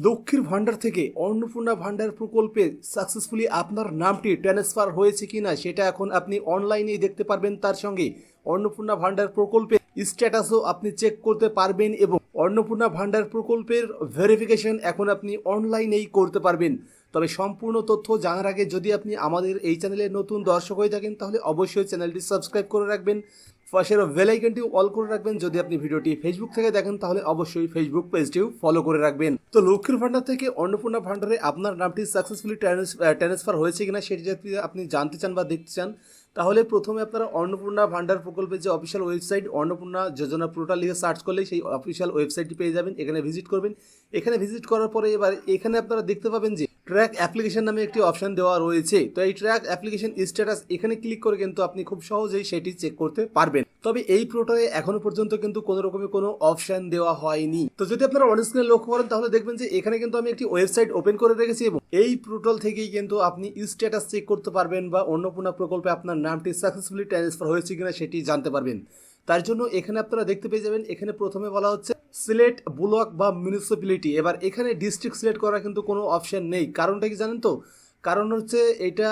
লক্ষ্মীর ভান্ডার থেকে অন্নপূর্ণা ভান্ডার প্রকল্পে সাকসেসফুলি আপনার নামটি ট্রান্সফার হয়েছে কিনা সেটা এখন আপনি অনলাইনেই দেখতে পারবেন। তার সঙ্গে অন্নপূর্ণা ভান্ডার প্রকল্পে স্ট্যাটাসও আপনি চেক করতে পারবেন এবং অন্নপূর্ণা ভান্ডার প্রকল্পের ভেরিফিকেশন এখন আপনি অনলাইনেই করতে পারবেন। তবে সম্পূর্ণ তথ্য জানার আগে যদি আপনি আমাদের এই চ্যানেলের নতুন দর্শক হয়ে থাকেন তাহলে অবশ্যই চ্যানেলটি সাবস্ক্রাইব করে রাখবেন, পাশের বেল আইকনটিও অল করে রাখবেন। যদি আপনি ভিডিওটি ফেসবুক থেকে দেখেন তাহলে অবশ্যই ফেসবুক পেজটিও ফলো করে রাখবেন। তো লক্ষ্মীর ভান্ডার থেকে অন্নপূর্ণা ভান্ডারে আপনার নামটি সাকসেসফুলি ট্রান্সফার হয়েছে কিনা সেটি যদি আপনি জানতে চান বা দেখতে চান তাহলে প্রথমে আপনারা অন্নপূর্ণা ভান্ডার প্রকল্পের যে অফিসিয়াল ওয়েবসাইট অন্নপূর্ণা যোজনা পোর্টাল লিখে সার্চ করলে সেই অফিসিয়াল ওয়েবসাইটটি পেয়ে যাবেন। এখানে ভিজিট করবেন। এখানে ভিজিট করার পরে এবার এখানে আপনারা দেখতে পাবেন যে ট্র্যাক অ্যাপ্লিকেশন নামে একটি অপশন দেওয়া রয়েছে। তো এই ট্র্যাক অ্যাপ্লিকেশন স্ট্যাটাস এখানে ক্লিক করে কিন্তু আপনি খুব সহজেই সেটি চেক করতে পারবেন। তবে এই পোর্টালে এখনো পর্যন্ত কিন্তু কোনো রকমের কোনো অপশন দেওয়া হয়নি। তো যদি আপনারা অন স্ক্রিনে লক্ষ্য করেন তাহলে দেখবেন যে এখানে কিন্তু আমি একটি ওয়েবসাইট ওপেন করে রেখেছি এবং এই পোর্টাল থেকেই কিন্তু আপনি স্ট্যাটাস চেক করতে পারবেন বা অন্নপূর্ণা প্রকল্পে আপনার নামটি সাকসেসফুলি ট্রান্সফার হয়েছে কিনা সেটি জানতে পারবেন। তার জন্য এখানে আপনারা দেখতে পেয়ে যাবেন এখানে প্রথমে বলা হচ্ছে সিলেক্ট ব্লক বা মিউনিসিপ্যালিটি। এবার এখানে ডিস্ট্রিক্ট সিলেক্ট করার কিন্তু কোনো অপশন নেই। কারণটা কি জানেন তো? কারণ হচ্ছে এটা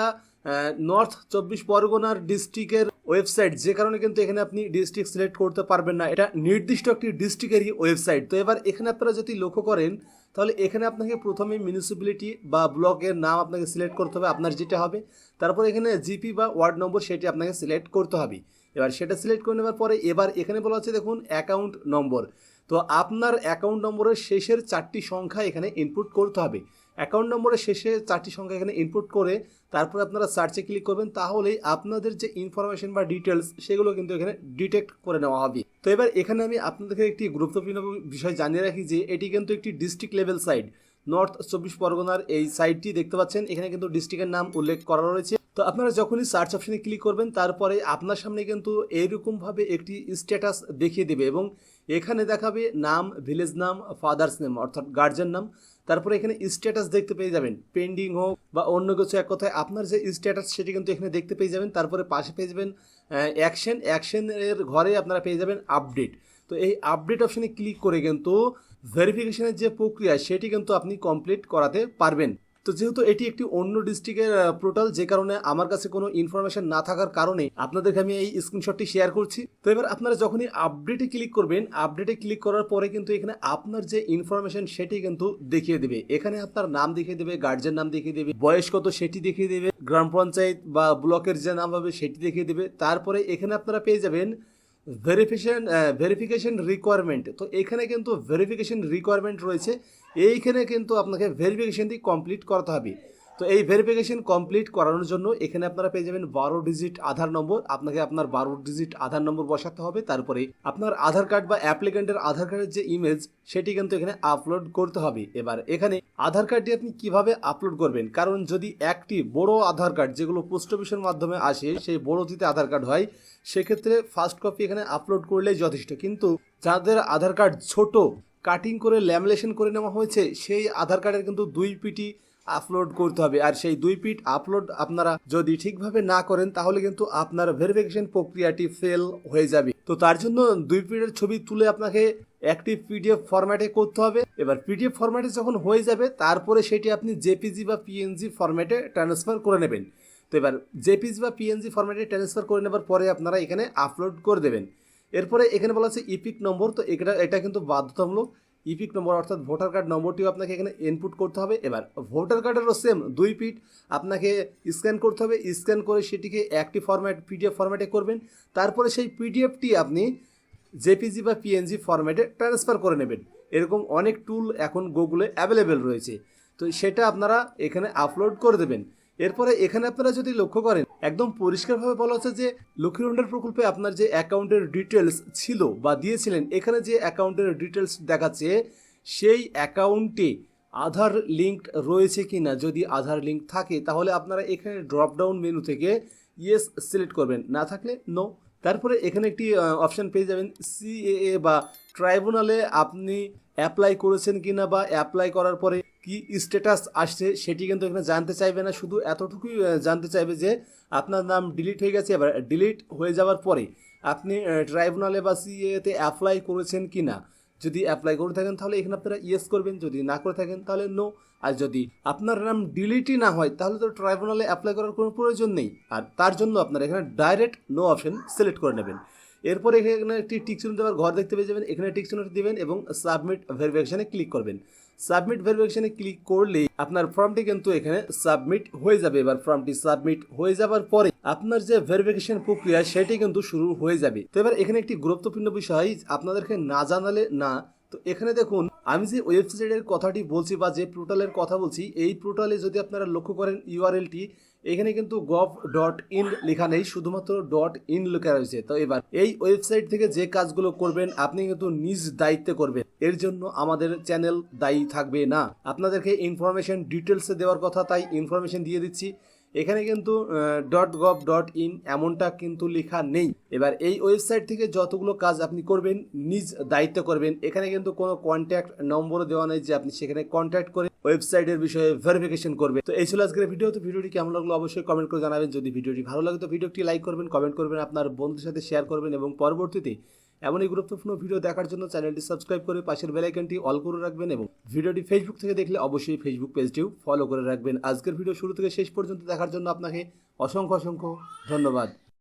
নর্থ 24 পরগনার ডিস্ট্রিক্টের ওয়েবসাইট, যে কারণে কিন্তু এখানে আপনি ডিস্ট্রিক্ট সিলেক্ট করতে পারবেন না। এটা নির্দিষ্ট একটি ডিস্ট্রিক্টেরই ওয়েবসাইট। তো এবার এখানে আপনারা যদি লক্ষ্য করেন তাহলে এখানে আপনাকে প্রথমে মিউনিসিপ্যালিটি বা ব্লকের নাম আপনাকে সিলেক্ট করতে হবে, আপনার যেটা হবে। তারপর এখানে জিপি বা ওয়ার্ড নম্বর সেটি আপনাকে সিলেক্ট করতে হবে। এবার সেটা সিলেক্ট করে নেওয়ার পরে এবার এখানে বলা হচ্ছে দেখুন অ্যাকাউন্ট নম্বর। তো আপনার অ্যাকাউন্ট নম্বরের শেষের 4টি সংখ্যা এখানে ইনপুট করতে হবে। অ্যাকাউন্ট নম্বরের শেষে 4টি সংখ্যা এখানে ইনপুট করে তারপরে আপনারা সার্চে ক্লিক করবেন, তাহলেই আপনাদের যে ইনফরমেশন বা ডিটেলস সেগুলো কিন্তু এখানে ডিটেক্ট করে নেওয়া হবে। তো এবার এখানে আমি আপনাদেরকে একটি গুরুত্বপূর্ণ বিষয় জানিয়ে রাখি যে এটি কিন্তু একটি ডিস্ট্রিক্ট লেভেল সাইট। নর্থ 24 পরগনার এই সাইটটি দেখতে পাচ্ছেন, এখানে কিন্তু ডিস্ট্রিক্টের নাম উল্লেখ করা রয়েছে। তো আপনারা যখনই সার্চ অপশনে ক্লিক করবেন তারপরে আপনার সামনে কিন্তু এইরকমভাবে একটি স্ট্যাটাস দেখিয়ে দেবে এবং এখানে দেখাবে নাম, ভিলেজ নাম, ফাদার্স নেম অর্থাৎ গার্জেন নাম। তারপরে এখানে স্ট্যাটাস দেখতে পেয়ে যাবেন, পেন্ডিং হোক বা অন্য কিছু, এক কথায় আপনার যে স্ট্যাটাস সেটি কিন্তু এখানে দেখতে পেয়ে যাবেন। তারপরে পাশে পেয়ে যাবেন অ্যাকশনের ঘরে আপনারা পেয়ে যাবেন আপডেট। তো এই আপডেট অপশনে ক্লিক করে কিন্তু ভেরিফিকেশনের যে প্রক্রিয়া সেটি কিন্তু আপনি কমপ্লিট করাতে পারবেন। তো যেহেতু এটি একটি অন্য ডিস্ট্রিক্টের পোর্টাল, যে কারণে আমার কাছে কোনো ইনফরমেশন না থাকার কারণে আপনাদেরকে আমি এই স্ক্রিনশটটি শেয়ার করছি। তো এবার আপনারা যখনই আপডেটে ক্লিক করবেন, আপডেটে ক্লিক করার পরে কিন্তু এখানে আপনার যে ইনফরমেশন সেটি কিন্তু দেখিয়ে দেবে। এখানে আপনার নাম দেখিয়ে দেবে, গার্জেন নাম দেখিয়ে দেবে, বয়স কত সেটি দেখিয়ে দেবে, গ্রাম পঞ্চায়েত বা ব্লকের যে নাম হবে সেটি দেখিয়ে দেবে। তারপরে এখানে আপনারা পেয়ে যাবেন ভেরিফিকেশন রিকোয়ারমেন্ট। তো এখানে কিন্তু ভেরিফিকেশন রিকোয়ারমেন্ট রয়েছে, এইখানে কিন্তু আপনাকে ভেরিফিকেশনটি কমপ্লিট করতে হবে। তো এই ভেরিফিকেশন কমপ্লিট করানোর জন্য এখানে আপনারা পেয়ে যাবেন 12 ডিজিট আধার নম্বর। আপনাকে আপনার 12 ডিজিট আধার নম্বর বসাতে হবে। তারপরে আপনার আধার কার্ড বা অ্যাপ্লিকেন্টের আধার কার্ডের যে ইমেজ সেটি কিন্তু এখানে আপলোড করতে হবে। এবার এখানে আধার কার্ডটি আপনি কিভাবে আপলোড করবেন, কারণ যদি একটি বড় আধার কার্ড যেগুলো পোস্ট অফিসের মাধ্যমে আসে সেই বড়টিতে আধার কার্ড হয়, সেক্ষেত্রে ফার্স্ট কপি এখানে আপলোড করলেই যথেষ্ট। কিন্তু যাদের আধার কার্ড ছোট, কাটিং করে ল্যামিনেশন করে নেওয়া হয়েছে, সেই আধার কার্ডের কিন্তু 2 পিটি আপলোড করতে হবে। আর সেই 2 পিট আপলোড আপনারা যদি ঠিকভাবে না করেন তাহলে কিন্তু আপনার ভেরিফিকেশন প্রক্রিয়াটি ফেল হয়ে যাবে। তো তার জন্য 2 পিটের ছবি তুলে আপনাকে একটি পিডিএফ ফরম্যাটে করতে হবে। এবার পিডিএফ ফরম্যাটে যখন হয়ে যাবে তারপরে সেটি আপনি জেপিজি বা পিএনজি ফরম্যাটে ট্রান্সফার করে নেবেন। তো এবার জেপিজি বা পিএনজি ফরম্যাটে ট্রান্সফার করে নেবার পরে আপনারা এখানে আপলোড করে দেবেন। এরপরে এখানে বলা আছে ইপিক নম্বর। তো এটা কিন্তু বাধ্যতামূলক। ইপিক নম্বর অর্থাৎ ভোটার কার্ড নম্বরটিও আপনাকে এখানে ইনপুট করতে হবে। এবার ভোটার কার্ডেরও সেম 2 পিট আপনাকে স্ক্যান করতে হবে। স্ক্যান করে সেটিকে একটি ফরম্যাট পিডিএফ ফরম্যাটে করবেন। তারপরে সেই পিডিএফটি আপনি জেপিজি বা পিএনজি ফরম্যাটে ট্রান্সফার করে নেবেন। এরকম অনেক টুল এখন গুগলে অ্যাভেলেবেল রয়েছে। তো সেটা আপনারা এখানে আপলোড করে দেবেন। এরপরে এখানে আপনারা যদি লক্ষ্য করেন একদম পরিষ্কারভাবে বলা হচ্ছে যে লক্ষ্মীর ভান্ডার প্রকল্পে আপনার যে অ্যাকাউন্টের ডিটেলস ছিল বা দিয়েছিলেন, এখানে যে অ্যাকাউন্টের ডিটেলস দেখাচ্ছে সেই অ্যাকাউন্টে আধার লিঙ্ক রয়েছে কিনা। যদি আধার লিঙ্ক থাকে তাহলে আপনারা এখানে ড্রপ ডাউন মেনু থেকে ইয়েস সিলেক্ট করবেন, না থাকলে নো। তারপরে এখানে একটি অপশান পেয়ে যাবেন সিএএ বা ট্রাইব্যুনালে আপনি অ্যাপ্লাই করেছেন কিনা বা অ্যাপ্লাই করার পরে কি স্ট্যাটাস আসছে সেটি কিন্তু এখানে জানতে চাইবে না। শুধু এতটুকুই জানতে চাইবে যে আপনার নাম ডিলিট হয়ে গেছে। এবার ডিলিট হয়ে যাওয়ার পরে আপনি ট্রাইব্যুনালে বা সিএতে অ্যাপ্লাই করেছেন কিনা যদি অ্যাপ্লাই করে থাকেন তাহলে এখানে আপনারা ইয়েস করবেন, যদি না করে থাকেন তাহলে নো। আর যদি আপনার নাম ডিলিটই না হয় তাহলে তো ট্রাইব্যুনালে অ্যাপ্লাই করার কোনো প্রয়োজন নেই, আর তার জন্য আপনারা এখানে ডাইরেক্ট নো অপশন সিলেক্ট করে নেবেন। এরপরে এখানে একটি টিক চিহ্ন দেওয়ার ঘর দেখতে পেয়ে যাবেন, এখানে টিক চিহ্নটি দেবেন এবং সাবমিট ভেরিফিকেশনে ক্লিক করবেন। সাবমিট ভেরিফিকেশনে ক্লিক করলেই আপনার ফর্মটি কিন্তু এখানে সাবমিট হয়ে যাবে। এবার ফর্মটি সাবমিট হয়ে যাবার পরে আপনার যে ভেরিফিকেশন প্রক্রিয়া সেটি কিন্তু শুরু হয়ে যাবে। তো এবার এখানে একটি গুরুত্বপূর্ণ বিষয় আপনাদেরকে না জানালে না, তো এখানে দেখুন আমি যে ওয়েবসাইটের কথাটি বলছি বা যে পোর্টালের কথা বলছি, এই পোর্টালে যদি আপনারা লক্ষ্য করেন ইউআরএলটি এখানে কিন্তু gov.in লেখা নেই, শুধুমাত্র .in লেখা রয়েছে। তো এবার এই ওয়েবসাইট থেকে যে কাজগুলো করবেন আপনি কিন্তু নিজ দায়িত্বে করবেন, এর জন্য আমাদের চ্যানেল দায়ী থাকবে না। আপনাদেরকে ইনফরমেশন ডিটেলসে দেওয়ার কথা, তাই ইনফরমেশন দিয়ে দিচ্ছি। এখানে কিন্তু .gov.in এমনটা কিন্তু লেখা নেই। এবার এই ওয়েবসাইট থেকে যতগুলো কাজ আপনি করবেন নিজ দায়িত্ব করবেন। এখানে কিন্তু কোনো কন্ট্যাক্ট নম্বরও দেওয়া নেই যে আপনি সেখানে কন্ট্যাক্ট করে ওয়েবসাইটের বিষয়ে ভেরিফিকেশন করবেন। তো এই ছিল আজকের ভিডিও। তো ভিডিওটি কেমন লাগলো অবশ্যই কমেন্ট করে জানাবেন। যদি ভিডিওটি ভালো লাগে তো ভিডিওটি লাইক করবেন, কমেন্ট করবেন, আপনার বন্ধুদের সাথে শেয়ার করবেন এবং পরবর্তীতে এমনই গুরুত্বপূর্ণ ভিডিও দেখার জন্য চ্যানেলটি সাবস্ক্রাইব করে পাশের বেল আইকনটি অল করে রাখবেন এবং ভিডিওটি ফেসবুক থেকে দেখলে অবশ্যই ফেসবুক পেজটিও ফলো করে রাখবেন। আজকের ভিডিও শুরু থেকে শেষ পর্যন্ত দেখার জন্য আপনাকে অসংখ্য ধন্যবাদ।